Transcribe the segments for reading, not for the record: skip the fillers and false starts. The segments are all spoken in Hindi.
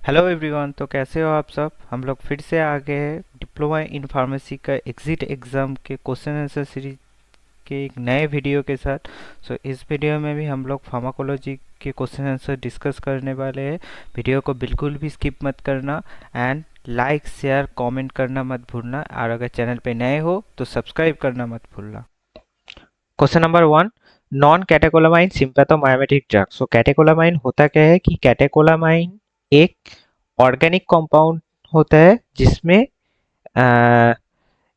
Hello everyone. तो कैसे हो आप सब। हम लोग फिर से आ गए हैं डिप्लोमा इन फार्मेसी का एग्जिट एग्ज़ाम के क्वेश्चन आंसर सीरीज के एक नए वीडियो के साथ। इस वीडियो में भी हम लोग फार्माकोलॉजी के क्वेश्चन आंसर डिस्कस करने वाले हैं। वीडियो को बिल्कुल भी स्किप मत करना एंड लाइक शेयर कमेंट करना मत भूलना, और अगर चैनल पे नए हो तो सब्सक्राइब करना मत भूलना। Question number 1, non catecholamine sympathomimetic drug. So catecholamine होता क्या है कि कैटेकोलामाइन एक ऑर्गेनिक कंपाउंड होता है जिसमें अ,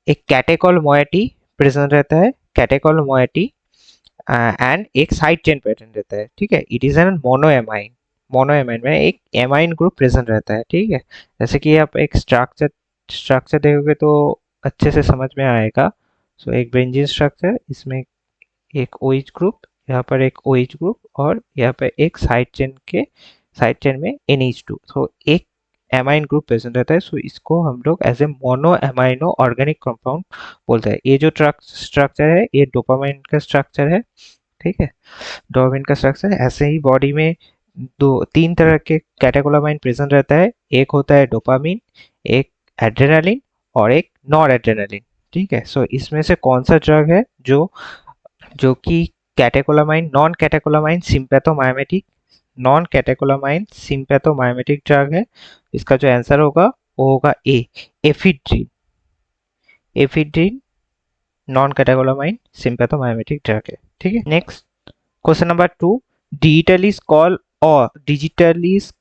एक कैटेकोल मोइटी प्रेजेंट रहता है, कैटेकोल मोइटी एंड एक साइड चेन पैटर्न रहता है। ठीक है, इट इज एन मोनोएमाइन। मोनोएमाइन में एक एमाइन ग्रुप प्रेजेंट रहता है। ठीक है, जैसे कि आप एक स्ट्रक्चर स्ट्रक्चर देखोगे तो अच्छे से समझ में आएगा। एक बेंजीन स्ट्रक्चर, इसमें एक OH ग्रुप, यहाँ पर एक OH ग्रुप और यहाँ पर एक साइड चेन में NH2। एक एमाइन ग्रुप प्रेजेंट रहता है। इसको हम लोग as a mono amino organic compound बोलते हैं। ये जो स्ट्रक्चर है ये डोपामाइन का स्ट्रक्चर है। ठीक है, डोपामाइन का स्ट्रक्चर है। ऐसे ही बॉडी में दो तीन तरह के कैटेकोलामाइन प्रेजेंट रहता है। एक होता है डोपामिन, एक एड्रेनालिन और एक नॉर एड्रेनालिन। ठीक है, इसमें से कौन सा ड्रग है जो कि catecholamine non catecholamine sympathomimetic drug है। इसका जो आंसर होगा वो होगा ए, ephedrine. Ephedrine non catecholamine sympathomimetic drug है। ठीक है, next question number 2, digitalis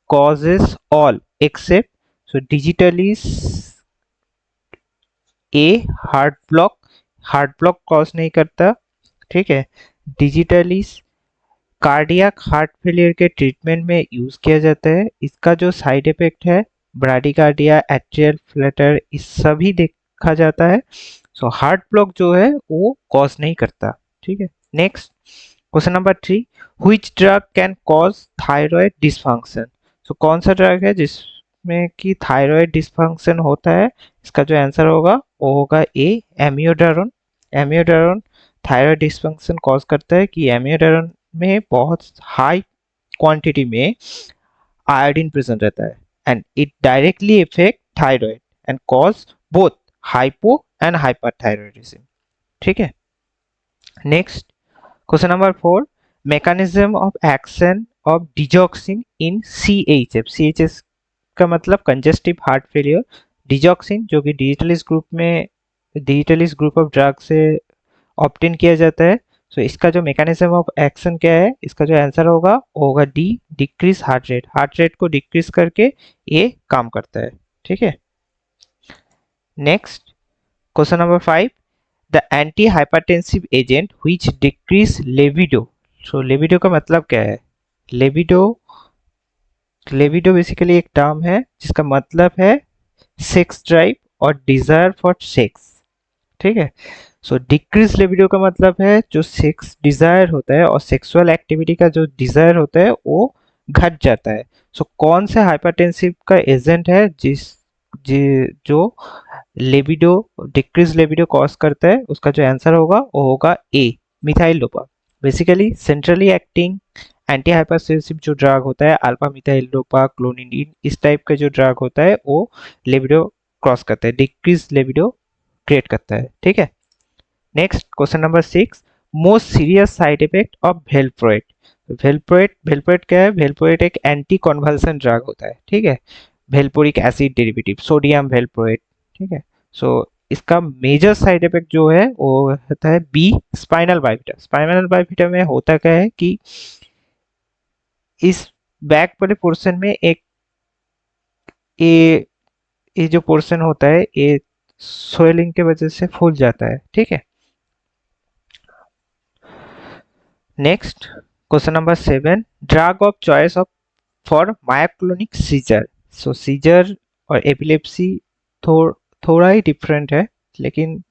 causes all except. Digitalis ए हार्ट ब्लॉक कॉज नहीं करता। ठीक है, डिजिटलिस कार्डियक हार्ट फेलियर के ट्रीटमेंट में यूज किया जाता है। इसका जो साइड इफेक्ट है ब्राडिकार्डिया, एट्रियल फ्लटर, इस सभी देखा जाता है। हार्ट ब्लॉक जो है वो कॉज नहीं करता। ठीक है, next question number 3, which drug can cause thyroid dysfunction. कौन सा ड्रग है जिसमें कि थायराइड डिसफंक्शन होता है। इसका जो आंसर होगा वो होगा ए, एमियोडारोन। एमियोडारोन थायराइड डिसफंक्शन कॉज करता है कि एमियोडारोन में बहुत हाई क्वांटिटी में आयोडीन प्रेजेंट रहता है and it directly effect thyroid and cause both hypo and hyperthyroidism. ठीक है, next question number 4, mechanism of action of digoxin in CHF। CHF का मतलब कंजेस्टिव हार्ट फेलियर। डिजॉक्सिन जो कि डिजिटलिस ग्रुप ऑफ ड्रग से ऑप्टेन किया जाता है। इसका जो मैकेनिज्म ऑफ एक्शन क्या है, इसका जो आंसर होगा वो होगा डी, डिक्रीज हार्ट रेट को डिक्रीज करके ये काम करता है। ठीक है, next question number 5, the anti hypertensive agent which decrease libido. Libido का मतलब क्या है। लिबिडो लिबिडो बेसिकली एक टर्म है जिसका मतलब है सेक्स ड्राइव और डिजायर फॉर सेक्स। ठीक है, डिक्रीज लिबिडो का मतलब है जो सेक्स डिजायर होता है और सेक्सुअल एक्टिविटी का जो डिजायर होता है वो घट जाता है। कौन से हाइपरटेंसिव का एजेंट है जो लिबिडो डिक्रीज लिबिडो कॉज करता है। उसका जो आंसर होगा वो होगा A, methyl dopa. Basically centrally acting anti hypertensive जो ड्रग होता है अल्फा मिथाइल डोपा, क्लोनिडीन, इस टाइप का जो ड्रग होता है वो लिबिडो क्रॉस करता है, डिक्रीज लिबिडो क्रिएट करता है। ठीक है, next question number 6, most serious side effect of valproate. Valproate क्या है। वेलप्रोएट एक एंटी कन्वल्सन ड्रग होता है। ठीक है, वेलपोरिक एसिड डेरिवेटिव सोडियम वेलप्रोएट। ठीक है, इसका मेजर साइड इफेक्ट जो है वो होता है बी, स्पाइनल बाइफिटा। स्पाइनल बाइफिटा में होता क्या है कि इस बैक वाले पोर्शन में एक ये ये जो पोर्शन होता है ये स्वेलिंग के वजह से फूल जाता है। ठीक है, next question number 7, drug of choice of for myoclonic seizure. Seizure और एपिलेप्सी थोड़ा ही डिफरेंट है, लेकिन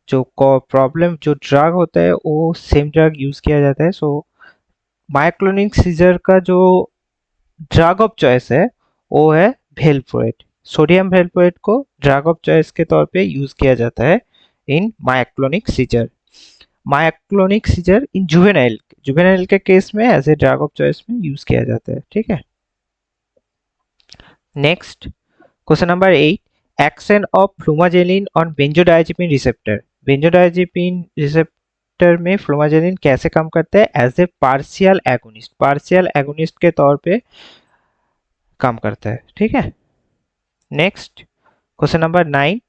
जो प्रॉब्लम जो ड्रग होता है वो सेम ड्रग यूज किया जाता है। मायोक्लोनिक सीजर का जो ड्रग ऑफ चॉइस है वो है वेलप्रोएट। सोडियम वेलप्रोएट को ड्रग ऑफ चॉइस के तौर पे यूज किया जाता है in myoclonic seizure in juvenile के केस में as a drug of choice में यूज किया जाता है। ठीक है, next question number 8, action of flumazenil on benzodiazepine receptor. Benzodiazepine receptor में फ्लूमाजेलिन कैसे काम करता है? एज ए पार्शियल एगोनिस्ट के तौर पे काम करता है, ठीक है। Next question number 9,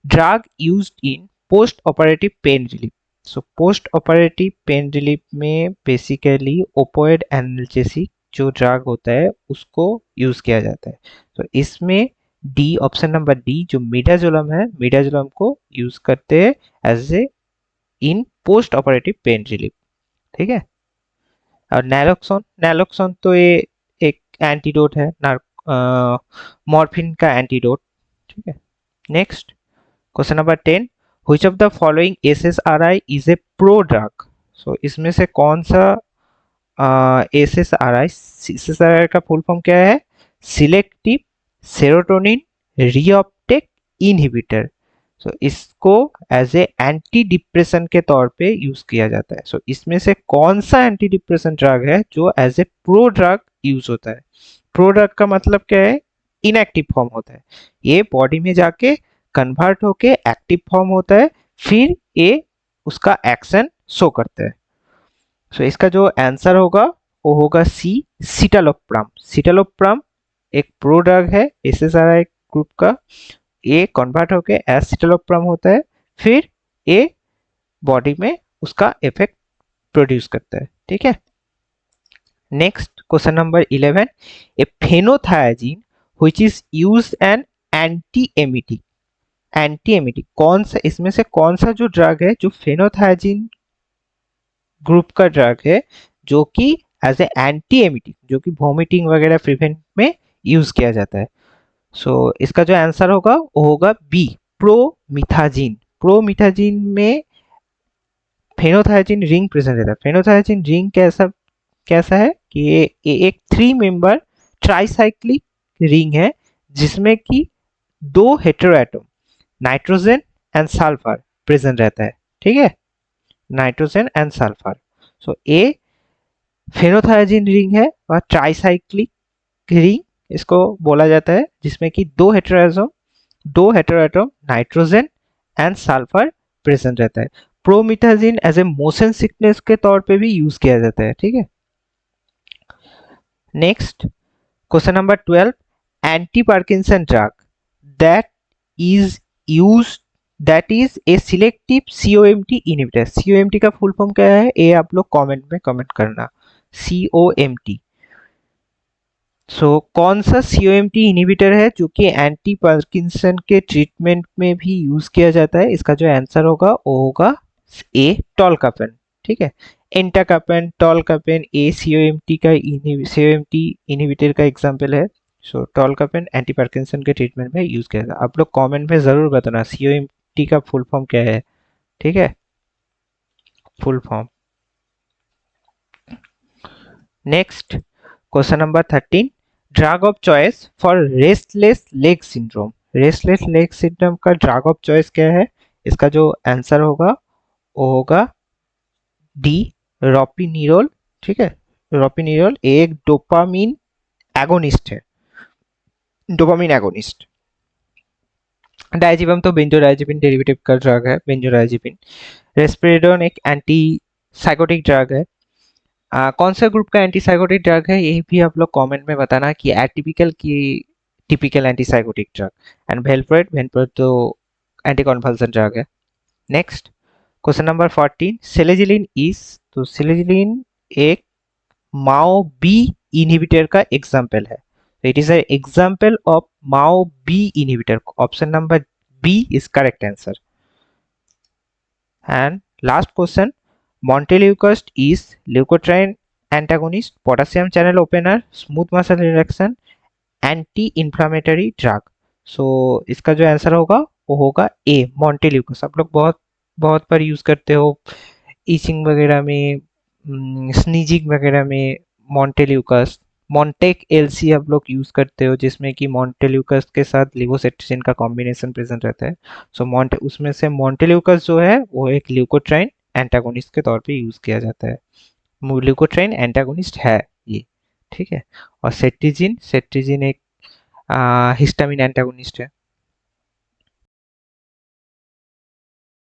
drug used in post operative pain relief. So post operative pain relief में बेसिकली ओपोइड एनाल्जेसिक जो ड्रग होता है उसको यूज किया जाता है। तो इसमें डी, ऑप्शन नंबर डी जो मिडाजोलम है, मिडाजोलम को यूज करते हैं as a in post operative pain relief, ठीक है। और नैलोक्सोन, नैलोक्सोन तो ये एक एंटीडोट है, मॉर्फिन का एंटीडोट, ठीक है। Next question number 10, which of the following SSRI is a pro drug. So इसमें से कौन सा एसएसआरआई का फुल फॉर्म क्या है? Selective serotonin reuptake inhibitor. So इसको एज ए एंटी डिप्रेशन के तौर पे यूज किया जाता है। सो इसमें से कौन सा एंटी डिप्रेशन ड्रग है जो as a pro drug use होता है? प्रो ड्रग का मतलब क्या है? इनएक्टिव फॉर्म होता है, ये बॉडी में जाके कन्वर्ट होके एक्टिव फॉर्म होता है, फिर ये उसका एक्शन शो करता है। सो इसका जो आंसर होगा वो होगा सी, सिटालोप्राम। सिटालोप्राम एक प्रो ड्रग है एसएसआरआई ग्रुप का, ये कन्वर्ट होके एसिटालोप्राम होता है, फिर ये बॉडी में उसका इफेक्ट प्रोड्यूस करता है, ठीक है। Next question number 11, a phenothiazine which is used an anti emetic. Anti emetic कौन सा, इसमें से कौन सा जो ड्रग है जो फेनोथायाजीन ग्रुप का ड्रग है जो कि एज ए एंटी एमिटिक, जो कि वॉमिटिंग वगैरह प्रिवेंट में यूज किया जाता है। सो इसका जो आंसर होगा वो होगा बी, प्रोमिथाजिन। प्रोमिथाजिन में फेनोथायाजिन रिंग प्रेजेंट रहता है। फेनोथायाजिन रिंग कैसा कैसा है कि ये एक 3 मेंबर ट्राइसाइक्लिक रिंग है जिसमें कि 2 hetero atom nitrogen and sulphur present रहता है, ठीक है, nitrogen and sulphur. So a phenothiazine ring है और ट्राइसाइक्लिक रिंग इसको बोला जाता है, जिसमें कि 2 hetero atom nitrogen and sulphur present रहता है। Promethazine as a motion sickness के तौर पे भी यूज किया जाता है, ठीक है। Next question number 12, anti Parkinson drug that is used that is a selective COMT inhibitor. COMT का फुल फॉर्म क्या है ये आप लोग कमेंट में कमेंट करना, सीओएमटी। सो कौन सा सीओएमटी इनहिबिटर है जो कि एंटी पार्किंसन के ट्रीटमेंट में भी यूज किया जाता है? इसका जो आंसर होगा वो होगा ए, टॉलकापेन, ठीक है। एंटाकापेन, टॉलकापेन, ए सीओएमटी का सीओएमटी इनहिबिटर का एग्जांपल है। सो टॉलकापेन एंटी पार्किंसन के ट्रीटमेंट में यूज किया जाता है। आप लोग कमेंट में जरूर बताना सीओएमटी का फुल फॉर्म क्या है, ठीक है, full form. Next question number 13, drug of choice for restless leg syndrome. Restless leg syndrome का ड्रग ऑफ चॉइस क्या है? इसका जो आंसर होगा वो होगा डी, रोपिनिरोल, ठीक है। रोपिनिरोल एक डोपामिन एगोनिस्ट है, डोपामिन एगोनिस्ट। डायजिपम तो बेंजोडाइजेपिन डेरिवेटिव का ड्रग है, बेंजोडाइजेपिन। रेस्पिरेडोन एक एंटी साइकोटिक ड्रग है। कौन सा ग्रुप का एंटीसाइकोटिक ड्रग है ये भी आप लोग कमेंट में बताना कि एटिपिकल की typical antipsychotic drug. And valproate, valproate तो एंटी कन्वल्सन ड्रग है। Next question number 14, selegiline is, तो सेलेजिलिन एक माओ बी इनहिबिटर का एग्जांपल है। It is a example of MAO B inhibitor. Option number B is correct answer. And last question, Montelukast is leukotriene antagonist, potassium channel opener, smooth muscle relaxation, anti-inflammatory drug। सो इसका जो आंसर होगा वो होगा ए, मॉन्टेल्यूकस। आप लोग बहुत बहुत बार यूज करते हो ईचिंग वगैरह में, स्नीजिंग वगैरह में। मॉन्टेल्यूकस, मॉन्टेक एलसी आप लोग यूज करते हो जिसमें कि मॉन्टेल्यूकस के साथ लिवोसेट्रिजिन का कॉम्बिनेशन प्रेजेंट रहता है। सो मॉन्टे उसमें से मॉन्टेल्यूकस जो है वो एक ल्यूकोट्राइन एंटागोनिस्ट के तौर पे यूज किया जाता है। ल्यूकोट्राइन एंटागोनिस्ट है ये, ठीक है। और सेट्रिजिन, सेट्रिजिन एक हिस्टामिन एंटागोनिस्ट है।